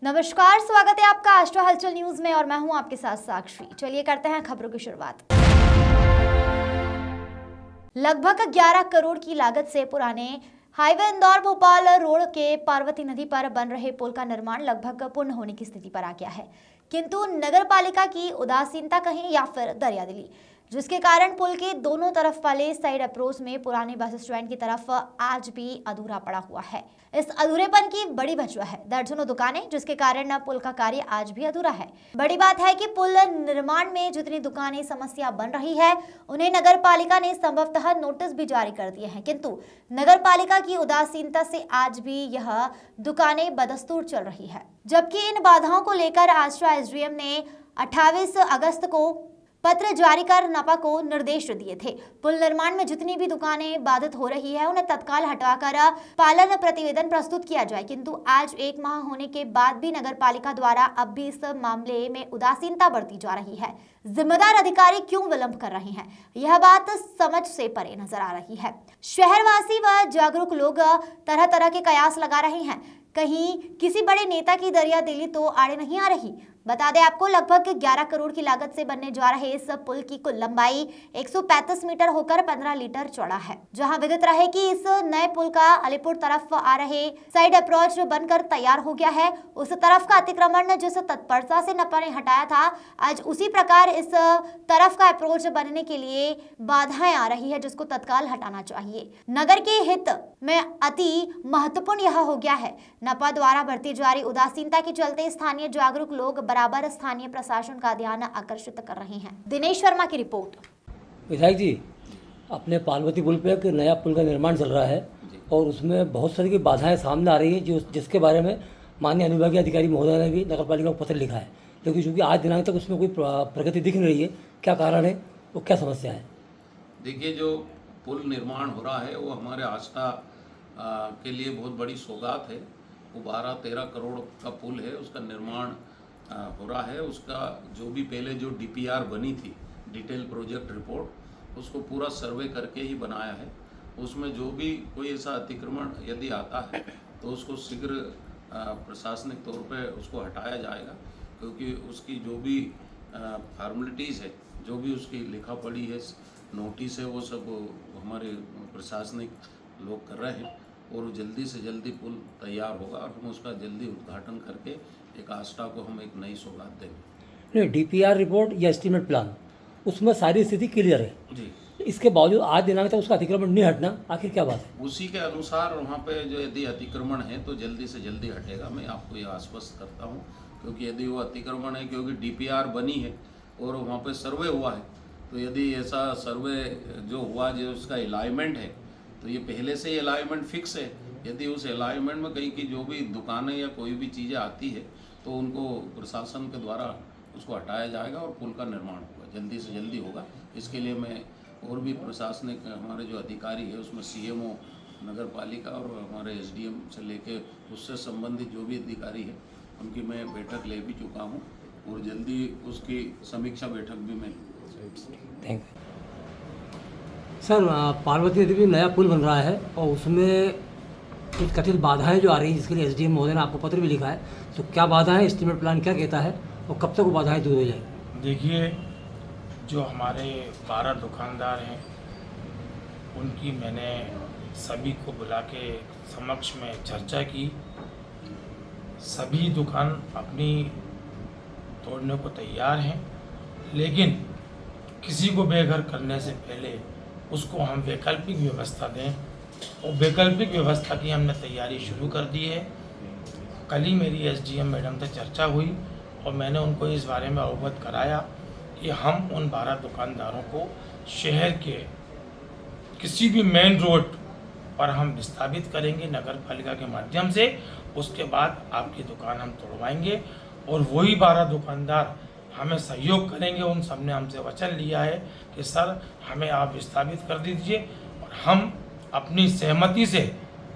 नमस्कार, स्वागत है आपका आष्ट्रा हलचल न्यूज में और मैं हूं आपके साथ साक्षी। चलिए करते हैं खबरों की शुरुआत। लगभग 11 करोड़ की लागत से पुराने हाईवे इंदौर भोपाल रोड के पार्वती नदी पर बन रहे पुल का निर्माण लगभग पूर्ण होने की स्थिति पर आ गया है, किंतु नगर पालिका की उदासीनता कहें या फिर दरियादिली, जिसके कारण पुल के दोनों तरफ वाले साइड अप्रोच में पुराने बस स्टैंड की तरफ आज भी अधूरा पड़ा हुआ है। इस अधूरेपन की बड़ी वजह है दर्जनों दुकानें, जिसके कारण पुल का कार्य आज भी अधूरा है। बड़ी बात है कि पुल निर्माण में जितनी दुकानें समस्या बन रही है, उन्हें नगर पालिका ने संभवतः नोटिस भी जारी कर दिए हैं, किंतु नगर पालिका की उदासीनता से आज भी यह दुकानें बदस्तूर चल रही है। जबकि इन बाधाओं को लेकर आष्ट्रा एसडीएम ने 28 अगस्त को पत्र जारी कर नपा को निर्देश दिए थे। पुल निर्माण में जितनी भी दुकानें बाधित हो रही है, उन्हें तत्काल हटाकर पालन प्रतिवेदन प्रस्तुत किया जाए, किंतु आज 1 माह होने के बाद भी नगर पालिका द्वारा अब भी इस मामले में उदासीनता बरती जा रही है। जिम्मेदार अधिकारी क्यों विलंब कर रहे हैं, यह बात समझ से परे नजर आ रही है। शहरवासी व जागरूक लोग तरह तरह के कयास लगा रहे हैं, कहीं किसी बड़े नेता की दरियादिली तो आड़े नहीं आ रही। बता दें आपको, लगभग 11 करोड़ की लागत से बनने जा रहे इस पुल की कुल लंबाई 135 मीटर होकर 15 मीटर चौड़ा है। जहां विदित रहे कि इस नए पुल का अलीपुर तरफ आ रहे साइड अप्रोच बनकर तैयार हो गया है, उस तरफ का अतिक्रमण जिस तत्परता से नपा ने हटाया था, आज उसी प्रकार इस तरफ का अप्रोच बनने के लिए बाधाएं आ रही है, जिसको तत्काल हटाना चाहिए। नगर के हित में अति महत्वपूर्ण यह हो गया है। नपा द्वारा बढ़ती जा रही उदासीनता के चलते स्थानीय जागरूक लोग बराबर स्थानीय प्रशासन का ध्यान आकर्षित कर रहे हैं। दिनेश शर्मा की रिपोर्ट। विधायक जी, अपने पार्वती पुल पे एक नया पुल का निर्माण चल रहा है और उसमें बहुत सारी की बाधाएं सामने आ रही हैं, जिसके बारे में माननीय अनुविभागीय अधिकारी महोदय ने भी नगर पालिका को पत्र लिखा है, लेकिन चूँकि आज दिनांक तक उसमें कोई प्रगति दिख नहीं रही है। क्या कारण है, वो क्या समस्या है? देखिए, जो पुल निर्माण हो रहा है वो हमारे आस्था के लिए बहुत बड़ी सौगात है। वो 12-13 करोड़ का पुल है, उसका निर्माण हो रहा है। उसका जो भी पहले जो डीपीआर बनी थी, डिटेल प्रोजेक्ट रिपोर्ट, उसको पूरा सर्वे करके ही बनाया है। उसमें जो भी कोई ऐसा अतिक्रमण यदि आता है तो उसको शीघ्र प्रशासनिक तौर पे उसको हटाया जाएगा, क्योंकि उसकी जो भी फॉर्मेलिटीज़ है, जो भी उसकी लिखा पढ़ी है, नोटिस है, वो सब हमारे प्रशासनिक लोग कर रहे हैं और जल्दी से जल्दी पुल तैयार होगा और हम उसका जल्दी उद्घाटन करके एक आस्था को हम एक नई सौगात देंगे। नहीं, डीपीआर रिपोर्ट या एस्टीमेट प्लान, उसमें सारी स्थिति क्लियर है जी। इसके बावजूद आज दिनांक तक उसका अतिक्रमण नहीं हटना, आखिर क्या बात है? उसी के अनुसार वहाँ पे जो यदि अतिक्रमण है तो जल्दी से जल्दी हटेगा। मैं आपको यह आश्वस्त करता हूँ, क्योंकि यदि वो अतिक्रमण है, क्योंकि डीपीआर बनी है और वहाँ पे सर्वे हुआ है, तो यदि ऐसा सर्वे जो हुआ जो उसका अलाइनमेंट है, तो ये पहले से ही अलाइनमेंट फिक्स है। यदि उस अलाइनमेंट में कहीं की जो भी दुकानें या कोई भी चीज़ें आती है तो उनको प्रशासन के द्वारा उसको हटाया जाएगा और पुल का निर्माण होगा, जल्दी से जल्दी होगा। इसके लिए मैं और भी प्रशासनिक हमारे जो अधिकारी है, उसमें सीएमओ, नगर पालिका और हमारे एसडीएम से लेके उससे संबंधित जो भी अधिकारी है, उनकी मैं बैठक ले भी चुका हूँ और जल्दी उसकी समीक्षा बैठक भी मैं थैंक यू सर। पार्वती नदी में नया पुल बन रहा है और उसमें कुछ कथित बाधाएं जो आ रही हैं, जिसके लिए एसडीएम महोदय ने आपको पत्र भी लिखा है, तो क्या बाधाएं, एस्टीमेट प्लान क्या कहता है और कब तक वो बाधाएं दूर हो जाएगी? देखिए, जो हमारे 12 दुकानदार हैं, उनकी मैंने सभी को बुला के समक्ष में चर्चा की। सभी दुकान अपनी तोड़ने को तैयार हैं, लेकिन किसी को बेघर करने से पहले उसको हम वैकल्पिक व्यवस्था दें, और वैकल्पिक व्यवस्था की हमने तैयारी शुरू कर दी है। कल ही मेरी एसडीएम मैडम से चर्चा हुई और मैंने उनको इस बारे में अवगत कराया कि हम उन 12 दुकानदारों को शहर के किसी भी मेन रोड पर हम विस्थापित करेंगे नगर पालिका के माध्यम से। उसके बाद आपकी दुकान हम तोड़वाएंगे और वही 12 दुकानदार हमें सहयोग करेंगे। उन सब ने हमसे वचन लिया है कि सर, हमें आप विस्थापित कर दीजिए और हम अपनी सहमति से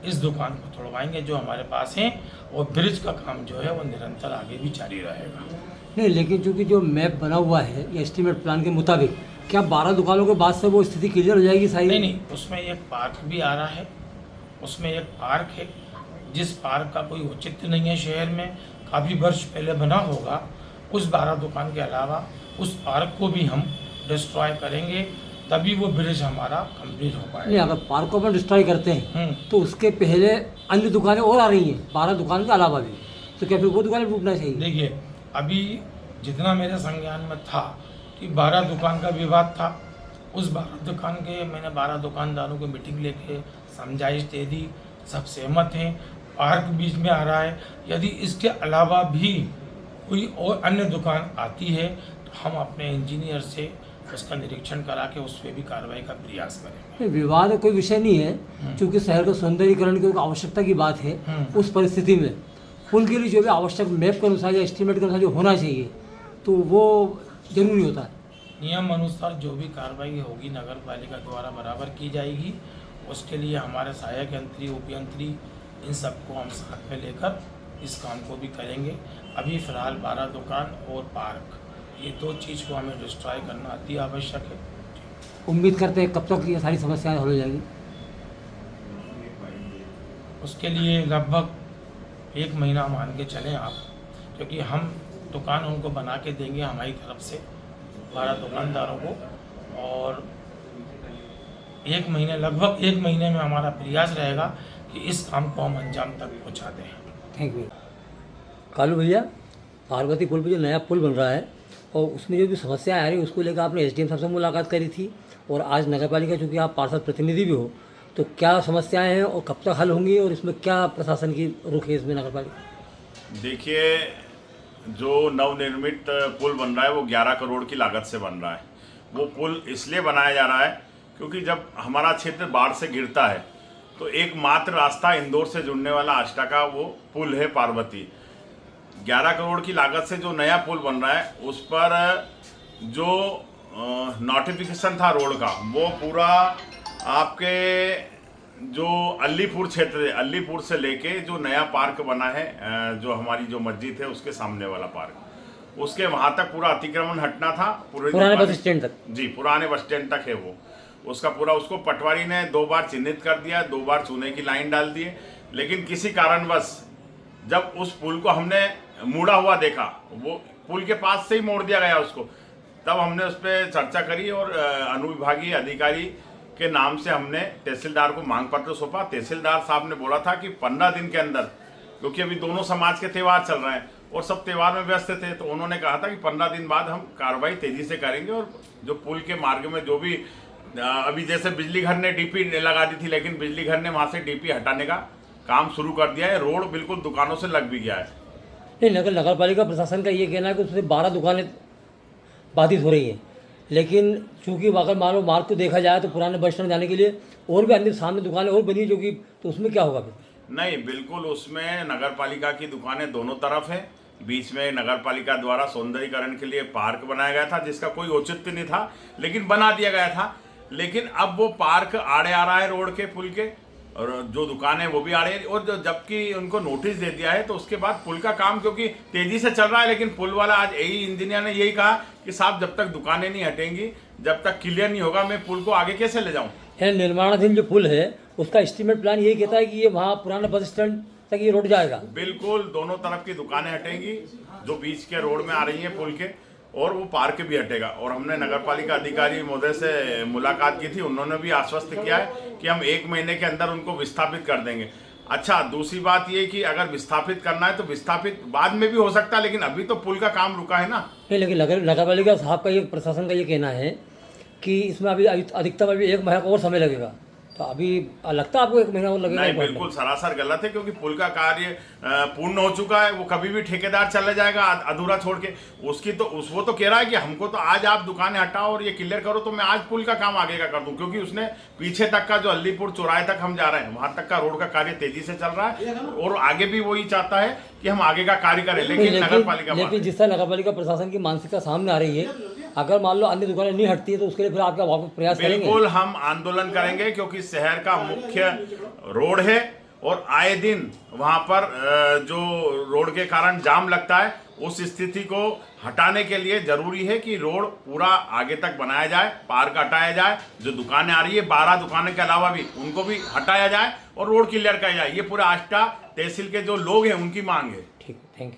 इस दुकान को तोड़वाएंगे जो हमारे पास हैं, और ब्रिज का काम जो है वो निरंतर आगे भी जारी रहेगा। नहीं, लेकिन चूँकि जो मैप बना हुआ है या एस्टीमेट प्लान के मुताबिक, क्या 12 दुकानों के बाद से वो स्थिति क्लियर हो जाएगी सारी? नहीं, उसमें एक पार्क भी आ रहा है। उसमें एक पार्क है जिस पार्क का कोई औचित्य नहीं है शहर में, काफ़ी वर्ष पहले बना होगा, उस 12 दुकान के अलावा उस पार्क को भी हम डिस्ट्रॉय करेंगे, तभी वो ब्रिज हमारा कंप्लीट हो नहीं, पाएगा। अगर पार्क को अपन डिस्ट्रॉय करते हैं तो उसके पहले अन्य दुकानें और आ रही हैं 12 दुकान के अलावा भी, तो क्या फिर वो दुकानें टूटना चाहिए? देखिए, अभी जितना मेरे संज्ञान में था कि 12 दुकान का विवाद था, उस 12 दुकान के मैंने 12 दुकानदारों को मीटिंग लेके समझाइश दे दी, सब सहमत हैं। पार्क बीच में आ रहा है, यदि इसके अलावा भी कोई और अन्य दुकान आती है तो हम अपने इंजीनियर से उसका निरीक्षण करा के उस पर भी कार्रवाई का प्रयास करेंगे। नहीं, विवाद कोई विषय नहीं है, क्योंकि शहर का सौंदर्यीकरण की एक आवश्यकता की बात है। उस परिस्थिति में पुल के लिए जो भी आवश्यक मैप के अनुसार या एस्टीमेट के अनुसार जो होना चाहिए तो वो जरूरी होता है। नियम अनुसार जो भी कार्रवाई होगी नगर पालिका द्वारा बराबर की जाएगी। उसके लिए हमारे सहायक यंत्री, उपयंत्री, इन सबको हम साथ में लेकर इस काम को भी करेंगे। अभी फ़िलहाल 12 दुकान और पार्क, ये 2 चीज़ को हमें डिस्ट्रॉय करना अति आवश्यक है। उम्मीद करते हैं कब तक ये सारी समस्याएं हल हो जाएंगी? उसके लिए लगभग 1 महीना मान के चलें आप, क्योंकि हम दुकान उनको बना के देंगे हमारी तरफ से 12 दुकानदारों को, और 1 महीने, लगभग 1 महीने में हमारा प्रयास रहेगा कि इस काम को हम अंजाम तक पहुंचा दें। Thank you. कालू भैया, पार्वती पुल पर जो नया पुल बन रहा है और उसमें जो भी समस्याएं आ रही है उसको लेकर आपने एसडीएम साहब से मुलाकात करी थी और आज नगर पालिका चूँकि आप पार्षद प्रतिनिधि भी हो, तो क्या समस्याएं हैं और कब तक हल होंगी और इसमें क्या प्रशासन की रुख है इसमें नगर पालिका? देखिए, जो नवनिर्मित पुल बन रहा है वो 11 करोड़ की लागत से बन रहा है। वो पुल इसलिए बनाया जा रहा है क्योंकि जब हमारा क्षेत्र बाढ़ से घिरता है तो एकमात्र रास्ता इंदौर से जुड़ने वाला आष्टा का वो पुल है पार्वती। 11 करोड़ की लागत से जो नया पुल बन रहा है उस पर जो नोटिफिकेशन था रोड का वो पूरा आपके जो अलीपुर क्षेत्र है, अलीपुर से लेके जो नया पार्क बना है, जो हमारी जो मस्जिद है उसके सामने वाला पार्क, उसके वहाँ तक पूरा अतिक्रमण हटना था। पुराने बस स्टैंड तक? जी, पुराने बस स्टैंड तक है वो। उसका पूरा, उसको पटवारी ने 2 बार चिन्हित कर दिया, 2 बार चूने की लाइन डाल दिए, लेकिन किसी कारणवश जब उस पुल को हमने मुड़ा हुआ देखा, वो पुल के पास से ही मोड़ दिया गया उसको, तब हमने उस पर चर्चा करी और अनुविभागीय अधिकारी के नाम से हमने तहसीलदार को मांग पत्र सौंपा। तहसीलदार साहब ने बोला था कि 15 दिन के अंदर, क्योंकि अभी दोनों समाज के त्यौहार चल रहे हैं और सब त्यौहार में व्यस्त थे, तो उन्होंने कहा था कि 15 दिन बाद हम कार्रवाई तेजी से करेंगे और जो पुल के मार्ग में जो भी अभी जैसे बिजली घर ने डीपी लगा दी थी, लेकिन बिजली घर ने वहाँ से डीपी हटाने का काम शुरू कर दिया है। रोड बिल्कुल दुकानों से लग भी गया है। नहीं, नगर पालिका प्रशासन का ये कहना है कि उससे 12 दुकानें बाधित हो रही हैं, लेकिन चूँकि अगर मान लो मार्ग को देखा जाए तो पुराने बस स्टैंड जाने के लिए और भी अन्य सामने दुकानें और बनी जो कि, तो उसमें क्या होगा फिर? नहीं, बिल्कुल उसमें नगर पालिका की दुकानें दोनों तरफ हैं। बीच में नगर पालिका द्वारा सौंदर्यीकरण के लिए पार्क बनाया गया था जिसका कोई औचित्य नहीं था, लेकिन बना दिया गया था। लेकिन अब वो पार्क आड़े आ रहा है रोड के, पुल के, और जो दुकान है वो भी आ रही है, और जो जबकि उनको नोटिस दे दिया है, तो उसके बाद पुल का काम क्योंकि तेजी से चल रहा है, लेकिन पुल वाला आज यही इंजीनियर ने यही कहा कि साहब जब तक दुकानें नहीं हटेंगी, जब तक क्लियर नहीं होगा, मैं पुल को आगे कैसे ले जाऊं। निर्माणाधीन जो पुल है उसका एस्टीमेट प्लान यही कहता है कि ये वहाँ पुराना बस स्टैंड तक ये रोड जाएगा। बिल्कुल दोनों तरफ की दुकानें हटेंगी जो बीच के रोड में आ रही है पुल के, और वो पार्क भी हटेगा। और हमने नगर पालिका अधिकारी महोदय से मुलाकात की थी, उन्होंने भी आश्वस्त किया है कि हम 1 महीने के अंदर उनको विस्थापित कर देंगे। अच्छा, दूसरी बात ये कि अगर विस्थापित करना है तो विस्थापित बाद में भी हो सकता है, लेकिन अभी तो पुल का काम रुका है ना। नहीं, लेकिन नगर पालिका साहब का ये, प्रशासन का ये कहना है कि इसमें अभी अधिकतम अभी 1 महीना और समय लगेगा, तो अभी लगता है आपको 1 महीना और लगेगा? नहीं, बिल्कुल सरासर गलत है, क्योंकि पुल का कार्य पूर्ण हो चुका है। वो कभी भी ठेकेदार चले जाएगा अधूरा छोड़ के। उसकी तो वो तो कह रहा है कि हमको तो आज आप दुकानें हटाओ और ये क्लियर करो तो मैं आज पुल का काम आगे का कर दूं, क्योंकि उसने पीछे तक का जो अलीपुर चौराहे तक हम जा रहे हैं वहां तक का रोड का कार्य तेजी से चल रहा है, और आगे भी वही चाहता है कि हम आगे का कार्य करें। लेकिन नगर पालिका, जिस तरह नगर पालिका प्रशासन की मानसिकता सामने आ रही है, अगर मान लो अन्य दुकानें नहीं हटती है तो उसके लिए फिर आपका प्रयास करेंगे? बिल्कुल हम आंदोलन करेंगे, क्योंकि शहर का मुख्य रोड है और आए दिन वहां पर जो रोड के कारण जाम लगता है, उस स्थिति को हटाने के लिए जरूरी है कि रोड पूरा आगे तक बनाया जाए, पार्क हटाया जाए, जो दुकानें आ रही है 12 दुकानें के अलावा भी उनको भी हटाया जाए और रोड क्लियर किया जाए। ये पूरा आष्टा तहसील के जो लोग हैं उनकी मांग है। ठीक, थैंक यू।